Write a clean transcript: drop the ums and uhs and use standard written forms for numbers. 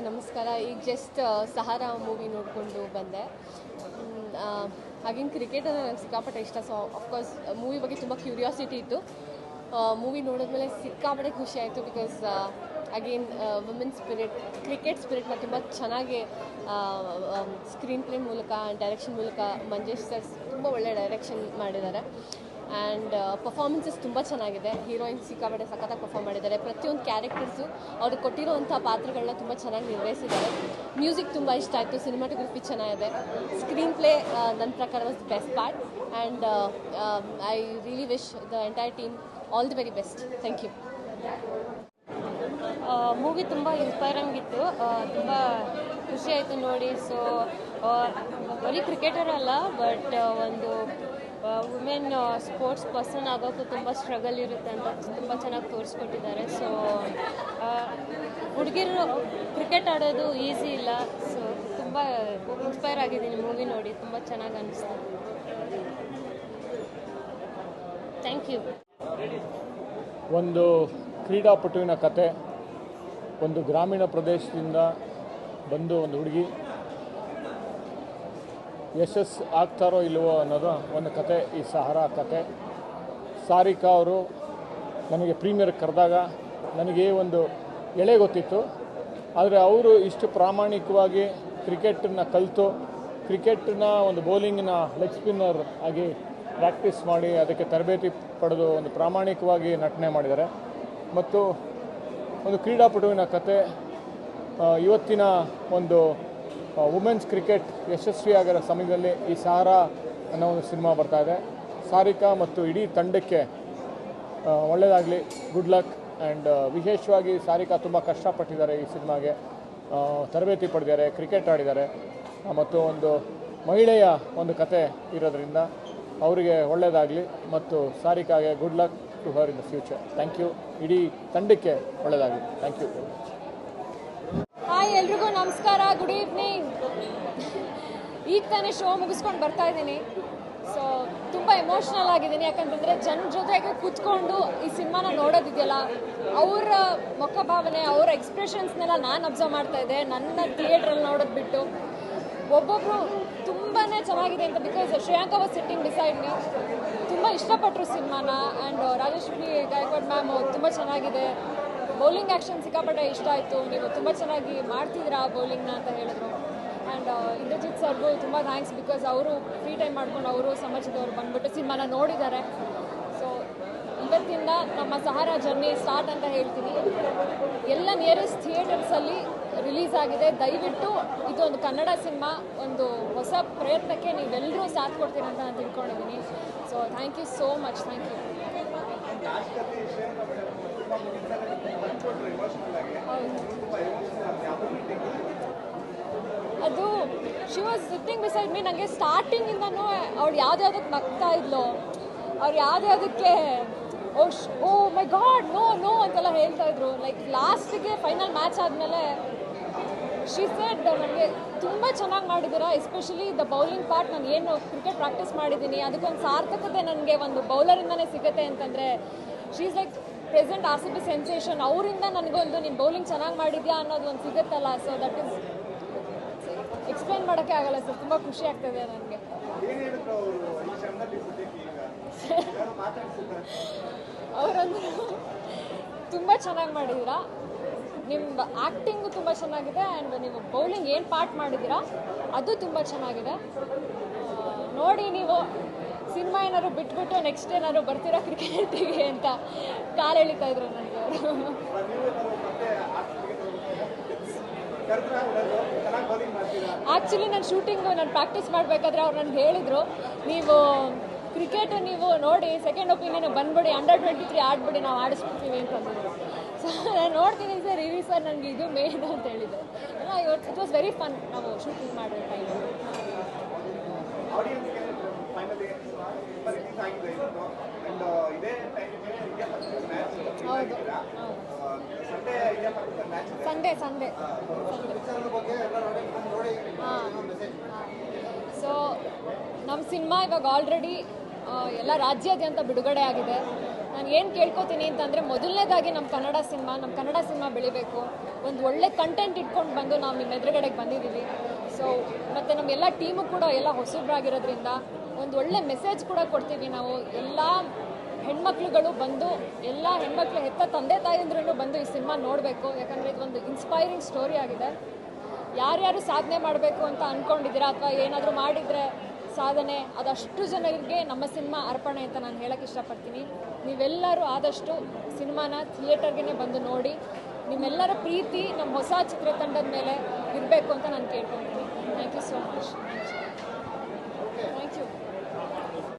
ನಮಸ್ಕಾರ. ಈಗ just Sahara movie ನೋಡಿಕೊಂಡು ಬಂದೆ. ಹಾಗೇನು ಕ್ರಿಕೆಟ್ ಅಂದರೆ ನನಗೆ ಸಿಕ್ಕಾಪಟ್ಟೆ ಇಷ್ಟ. ಸೊ ಅಫ್ಕೋರ್ಸ್ ಮೂವಿ ಬಗ್ಗೆ ತುಂಬ ಕ್ಯೂರಿಯಾಸಿಟಿ ಇತ್ತು. ಮೂವಿ ನೋಡಿದ್ಮೇಲೆ ಸಿಕ್ಕಾಪಟ್ಟೆ ಖುಷಿ ಆಯಿತು. Because again women spirit, cricket ಸ್ಪಿರಿಟ್ನ ತುಂಬ ಚೆನ್ನಾಗಿ ಸ್ಕ್ರೀನ್ ಪ್ಲೇ ಮೂಲಕ, ಡೈರೆಕ್ಷನ್ ಮೂಲಕ ಮಂಜೇಶ್ ಸರ್ ತುಂಬ ಒಳ್ಳೆ ಡೈರೆಕ್ಷನ್ ಮಾಡಿದ್ದಾರೆ. ಆ್ಯಂಡ್ ಪರ್ಫಾರ್ಮೆನ್ಸಸ್ ತುಂಬ ಚೆನ್ನಾಗಿದೆ. ಹೀರೋಯಿನ್ ಸಿಕ್ಕಾಪಟ್ಟೆ ಸಖತ್ತಾಗಿ ಪರ್ಫಾರ್ಮ್ ಮಾಡಿದ್ದಾರೆ. ಪ್ರತಿಯೊಂದು ಕ್ಯಾರೆಕ್ಟರ್ಸು ಅವ್ರಿಗೆ ಕೊಟ್ಟಿರೋವಂಥ ಪಾತ್ರಗಳನ್ನ ತುಂಬ ಚೆನ್ನಾಗಿ ನಿರ್ವಹಿಸಿದ್ದಾರೆ. ಮ್ಯೂಸಿಕ್ ತುಂಬ ಇಷ್ಟ ಆಯಿತು. ಸಿನಿಮಾಟೋಗ್ರಫಿ ಚೆನ್ನಾಗಿದೆ. ಸ್ಕ್ರೀನ್ ಪ್ಲೇ ನನ್ನ ಪ್ರಕಾರ was the best part. And I really wish the entire team all the very best. Thank you. Movie ತುಂಬ ಇನ್ಸ್ಪೈರಿಂಗ್ ಇತ್ತು. ತುಂಬ ಖುಷಿ ಆಯಿತು ನೋಡಿ. ಸೊ ಬರೀ ಕ್ರಿಕೆಟರ್ ಅಲ್ಲ, ಬಟ್ ಒಂದು ವುಮೆನ್ ಸ್ಪೋರ್ಟ್ಸ್ ಪರ್ಸನ್ ಆಗೋಕ್ಕೂ ತುಂಬ ಸ್ಟ್ರಗಲ್ ಇರುತ್ತೆ ಅಂತ ತುಂಬ ಚೆನ್ನಾಗಿ ತೋರಿಸ್ಕೊಟ್ಟಿದ್ದಾರೆ. ಸೊ ಹುಡುಗಿರು ಕ್ರಿಕೆಟ್ ಆಡೋದು ಈಸಿ ಇಲ್ಲ. ಸೊ ತುಂಬ ಇನ್ಸ್ಪೈರ್ ಆಗಿದ್ದೀನಿ ಮೂವಿ ನೋಡಿ. ತುಂಬ ಚೆನ್ನಾಗಿ ಅನ್ನಿಸ್ತು. Thank you. ಒಂದು ಕ್ರೀಡಾಪಟುವಿನ ಕತೆ, ಒಂದು ಗ್ರಾಮೀಣ ಪ್ರದೇಶದಿಂದ ಬಂದು ಒಂದು ಹುಡುಗಿ ಯಶಸ್ಸು ಆಗ್ತಾರೋ ಇಲ್ವೋ ಅನ್ನೋದು ಒಂದು ಕತೆ. ಈ ಸಹಾರಾ ಕತೆ. ಸಾರಿಕಾ ಅವರು ನನಗೆ ಪ್ರೀಮಿಯರ್ ಕರೆದಾಗ ನನಗೆ ಒಂದು ಎಳೆ ಗೊತ್ತಿತ್ತು. ಆದರೆ ಅವರು ಇಷ್ಟು ಪ್ರಾಮಾಣಿಕವಾಗಿ ಕ್ರಿಕೆಟನ್ನು ಕಲಿತು, ಕ್ರಿಕೆಟನ್ನ ಒಂದು ಬೌಲಿಂಗಿನ ಲೆಗ್ ಸ್ಪಿನ್ನರ್ ಆಗಿ ಪ್ರಾಕ್ಟೀಸ್ ಮಾಡಿ ಅದಕ್ಕೆ ತರಬೇತಿ ಪಡೆದು ಒಂದು ಪ್ರಾಮಾಣಿಕವಾಗಿ ನಟನೆ ಮಾಡಿದ್ದಾರೆ. ಮತ್ತು ಒಂದು ಕ್ರೀಡಾಪಟುವಿನ ಕತೆ. ಇವತ್ತಿನ ಒಂದು ವುಮೆನ್ಸ್ ಕ್ರಿಕೆಟ್ ಯಶಸ್ವಿಯಾಗಿರೋ ಸಮಯದಲ್ಲಿ ಈ ಸಹಾರಾ ಅನ್ನೋ ಒಂದು ಸಿನಿಮಾ ಬರ್ತಾಯಿದೆ. ಸಾರಿಕಾ ಮತ್ತು ಇಡೀ ತಂಡಕ್ಕೆ ಒಳ್ಳೆಯದಾಗಲಿ, ಗುಡ್ ಲಕ್. ಆ್ಯಂಡ್ ವಿಶೇಷವಾಗಿ ಸಾರಿಕಾ ತುಂಬ ಕಷ್ಟಪಟ್ಟಿದ್ದಾರೆ ಈ ಸಿನಿಮಾಗೆ. ತರಬೇತಿ ಪಡೆದಿದ್ದಾರೆ, ಕ್ರಿಕೆಟ್ ಆಡಿದ್ದಾರೆ. ಮತ್ತು ಒಂದು ಮಹಿಳೆಯ ಒಂದು ಕತೆ ಇರೋದರಿಂದ ಅವರಿಗೆ ಒಳ್ಳೆಯದಾಗಲಿ ಮತ್ತು ಸಾರಿಕಾಗೆ good luck to her in the future. Thank you. ಇಡೀ ತಂಡಕ್ಕೆ ಒಳ್ಳೆಯದಾಗಲಿ. Thank you. ಹಾಯ್, ಎಲ್ರಿಗೂ ನಮಸ್ಕಾರ. Good evening. ಈಗ ತಾನೇ ಶೋ ಮುಗಿಸ್ಕೊಂಡು ಬರ್ತಾ ಇದ್ದೀನಿ. ಸೊ ತುಂಬ ಎಮೋಷ್ನಲ್ ಆಗಿದ್ದೀನಿ. ಯಾಕಂತಂದರೆ ಜನ ಜೊತೆಗೆ ಕೂತ್ಕೊಂಡು ಈ ಸಿನಿಮಾನ ನೋಡೋದಿದೆಯಲ್ಲ, ಅವರ ಮುಖಭಾವನೆ, ಅವರ ಎಕ್ಸ್ಪ್ರೆಷನ್ಸ್ನೆಲ್ಲ ನಾನು ಅಬ್ಸರ್ವ್ ಮಾಡ್ತಾ ಇದ್ದೆ ನನ್ನ ಥಿಯೇಟ್ರಲ್ಲಿ ನೋಡೋದು ಬಿಟ್ಟು. ಒಬ್ಬೊಬ್ಬರು ತುಂಬಾ ಚೆನ್ನಾಗಿದೆ ಅಂತ. ಬಿಕಾಸ್ ಶ್ರೇಯಾಂಕ ವಾಸ್ ಸಿಟ್ಟಿಂಗ್ ಡಿಸೈಡ್ ಮೀ. ತುಂಬ ಇಷ್ಟಪಟ್ಟರು ಸಿನಿಮಾನ. ಆ್ಯಂಡ್ ರಾಜಶ್ರೀ ಗಾಯಕ್ವಾಡ್ ಮ್ಯಾಮ್ ತುಂಬ ಚೆನ್ನಾಗಿದೆ. ಬೌಲಿಂಗ್ ಆ್ಯಕ್ಷನ್ ಸಿಕ್ಕಾಪಟ್ಟೆ ಇಷ್ಟ ಆಯಿತು. ನೀವು ತುಂಬ ಚೆನ್ನಾಗಿ ಮಾಡ್ತಿದ್ದೀರಾ ಬೌಲಿಂಗ್ನ ಅಂತ ಹೇಳಿದ್ರು. ಆ್ಯಂಡ್ ಇಂದ್ರಜಿತ್ ಸರ್ಗೂ ತುಂಬ ಥ್ಯಾಂಕ್ಸ್. ಬಿಕಾಸ್ ಅವರು ಫ್ರೀ ಟೈಮ್ ಮಾಡ್ಕೊಂಡು ಅವರು ಸಮಾಜದವ್ರು ಬಂದುಬಿಟ್ಟು ಸಿನಿಮಾನ ನೋಡಿದ್ದಾರೆ. ಸೊ ಇವತ್ತಿಂದ ನಮ್ಮ ಸಹಾರಾ ಜರ್ನಿ ಸ್ಟಾರ್ಟ್ ಅಂತ ಹೇಳ್ತೀನಿ. ಎಲ್ಲ ನಿಯರೆಸ್ಟ್ ಥಿಯೇಟರ್ಸಲ್ಲಿ ರಿಲೀಸ್ ಆಗಿದೆ. ದಯವಿಟ್ಟು ಇದೊಂದು ಕನ್ನಡ ಸಿನಿಮಾ, ಒಂದು ಹೊಸ ಪ್ರಯತ್ನಕ್ಕೆ ನೀವೆಲ್ಲರೂ ಸಾಥ್ ಕೊಡ್ತೀರ ಅಂತ ನಾನು ತಿಳ್ಕೊಂಡಿದ್ದೀನಿ. So thank you so much. Thank you. ಅದು she was sitting beside me. ನನಗೆ ಸ್ಟಾರ್ಟಿಂಗಿಂದನೂ ಅವಳು ಯಾವುದ್ಯಾವುದಕ್ಕೆ ನಗ್ತಾ ಇದ್ಲು, ಅವ್ರು ಯಾವುದ್ಯಾವುದಕ್ಕೆ oh my god no no ಅಂತೆಲ್ಲ ಹೇಳ್ತಾ ಇದ್ರು. ಲೈಕ್ ಲಾಸ್ಟಿಗೆ ಫೈನಲ್ ಮ್ಯಾಚ್ ಆದಮೇಲೆ ಶಿ ಸೆಡ್, ನನಗೆ ತುಂಬ ಚೆನ್ನಾಗಿ ಮಾಡಿದ್ದೀರಾ, ಎಸ್ಪೆಷಲಿ ದ ಬೌಲಿಂಗ್ ಪಾರ್ಟ್. ನಾನು ಏನು ಕ್ರಿಕೆಟ್ ಪ್ರಾಕ್ಟೀಸ್ ಮಾಡಿದ್ದೀನಿ ಅದಕ್ಕೊಂದು ಸಾರ್ಥಕತೆ ನನಗೆ ಒಂದು ಬೌಲರಿಂದನೇ ಸಿಗುತ್ತೆ ಅಂತಂದರೆ she is like present RCB sensation. ಅವರಿಂದ ನನಗೊಂದು ನೀನು ಬೌಲಿಂಗ್ ಚೆನ್ನಾಗಿ ಮಾಡಿದ್ಯಾ ಅನ್ನೋದು ಒಂದು ಸಿಗುತ್ತಲ್ಲ. ಸೊ ದಟ್ ಈಸ್ ಎಕ್ಸ್ಪ್ಲೈನ್ ಮಾಡೋಕ್ಕೆ ಆಗಲ್ಲ ಸರ್. ತುಂಬ ಖುಷಿ ಆಗ್ತದೆ ನನಗೆ. ಅವರೊಂದು ತುಂಬ ಚೆನ್ನಾಗಿ ಮಾಡಿದ್ದೀರಾ. ನಿಮ್ಮ ಆ್ಯಕ್ಟಿಂಗು ತುಂಬ ಚೆನ್ನಾಗಿದೆ. ಆ್ಯಂಡ್ ನೀವು ಬೌಲಿಂಗ್ ಏನು ಪಾರ್ಟ್ ಮಾಡಿದ್ದೀರಾ ಅದು ತುಂಬ ಚೆನ್ನಾಗಿದೆ. ನೋಡಿ, ನೀವು ಸಿನಿಮಾ ಏನಾದ್ರು ಬಿಟ್ಬಿಟ್ಟು ನೆಕ್ಸ್ಟ್ ಏನಾದ್ರು ಬರ್ತೀರಾ ಕ್ರಿಕೆಟಿಗೆ ಅಂತ ಕಾಲು ಎಳಿತಾ ಇದ್ರು ನನಗೆ ಅವರು. ಆ್ಯಕ್ಚುಲಿ ನಾನು ಶೂಟಿಂಗು ನಾನು ಪ್ರಾಕ್ಟೀಸ್ ಮಾಡಬೇಕಾದ್ರೆ ಅವ್ರು ನನಗೆ ಹೇಳಿದರು, ನೀವು ಕ್ರಿಕೆಟು ನೀವು ನೋಡಿ ಸೆಕೆಂಡ್ ಒಪಿನಿಯನ್ ಬಂದ್ಬಿಡಿ, ಅಂಡರ್-23 ಆಡ್ಬಿಡಿ, ನಾವು ಆಡಿಸ್ಬಿಡ್ತೀವಿ ಅಂತಂದಿದ್ರು. ಸೊ ನಾನು ನೋಡ್ತೀನಿ ಸರ್, ಇರಿ ಸರ್, ನನಗೆ ಇದು ಮೇನ್ ಅಂತ ಹೇಳಿದೆ. ಇಟ್ ವಾಸ್ ವೆರಿ ಫನ್ ನಾವು ಶೂಟಿಂಗ್ ಮಾಡೋ ಟೈಮಲ್ಲಿ. ಹೌದು, ಸಂಡೇ ಹಾಂ. ಸೊ ನಮ್ಮ ಸಿನಿಮಾ ಇವಾಗ ಆಲ್ರೆಡಿ ಎಲ್ಲ ರಾಜ್ಯಾದ್ಯಂತ ಬಿಡುಗಡೆ ಆಗಿದೆ. ನಾನು ಏನು ಕೇಳ್ಕೊತೀನಿ ಅಂತಂದರೆ ಮೊದಲನೇದಾಗಿ ನಮ್ಮ ಕನ್ನಡ ಸಿನಿಮಾ ಬೆಳಿಬೇಕು. ಒಂದು ಒಳ್ಳೆ ಕಂಟೆಂಟ್ ಇಟ್ಕೊಂಡು ಬಂದು ನಾವು ನಿಮ್ಮ ಎದುರುಗಡೆಗೆ ಬಂದಿದ್ದೀವಿ. ಸೊ ಮತ್ತು ನಮ್ಮೆಲ್ಲ ಟೀಮು ಕೂಡ ಎಲ್ಲ ಹೊಸಬ್ರಾಗಿರೋದ್ರಿಂದ ಒಂದು ಒಳ್ಳೆ ಮೆಸೇಜ್ ಕೂಡ ಕೊಡ್ತೀವಿ ನಾವು. ಎಲ್ಲ ಹೆಣ್ಮಕ್ಳುಗಳು ಬಂದು, ಎಲ್ಲ ಹೆಣ್ಮಕ್ಳು ಹೆತ್ತ ತಂದೆ ತಾಯಂದ್ರೂ ಬಂದು ಈ ಸಿನಿಮಾ ನೋಡಬೇಕು. ಯಾಕಂದರೆ ಇದೊಂದು ಇನ್ಸ್ಪೈರಿಂಗ್ ಸ್ಟೋರಿ ಆಗಿದೆ. ಯಾರ್ಯಾರು ಸಾಧನೆ ಮಾಡಬೇಕು ಅಂತ ಅಂದ್ಕೊಂಡಿದ್ದೀರಾ ಅಥವಾ ಏನಾದರೂ ಮಾಡಿದರೆ ಸಾಧನೆ, ಅದಷ್ಟು ಜನರಿಗೆ ನಮ್ಮ ಸಿನಿಮಾ ಅರ್ಪಣೆ ಅಂತ ನಾನು ಹೇಳೋಕ್ಕೆ ಇಷ್ಟಪಡ್ತೀನಿ. ನೀವೆಲ್ಲರೂ ಆದಷ್ಟು ಸಿನಿಮಾನ ಥಿಯೇಟರ್ಗೆ ಬಂದು ನೋಡಿ. ನಿಮ್ಮೆಲ್ಲರ ಪ್ರೀತಿ ನಮ್ಮ ಹೊಸ ಚಿತ್ರತಂಡದ ಮೇಲೆ ಇರಬೇಕು ಅಂತ ನಾನು ಕೇಳ್ಕೊತೀನಿ. Thank you so much.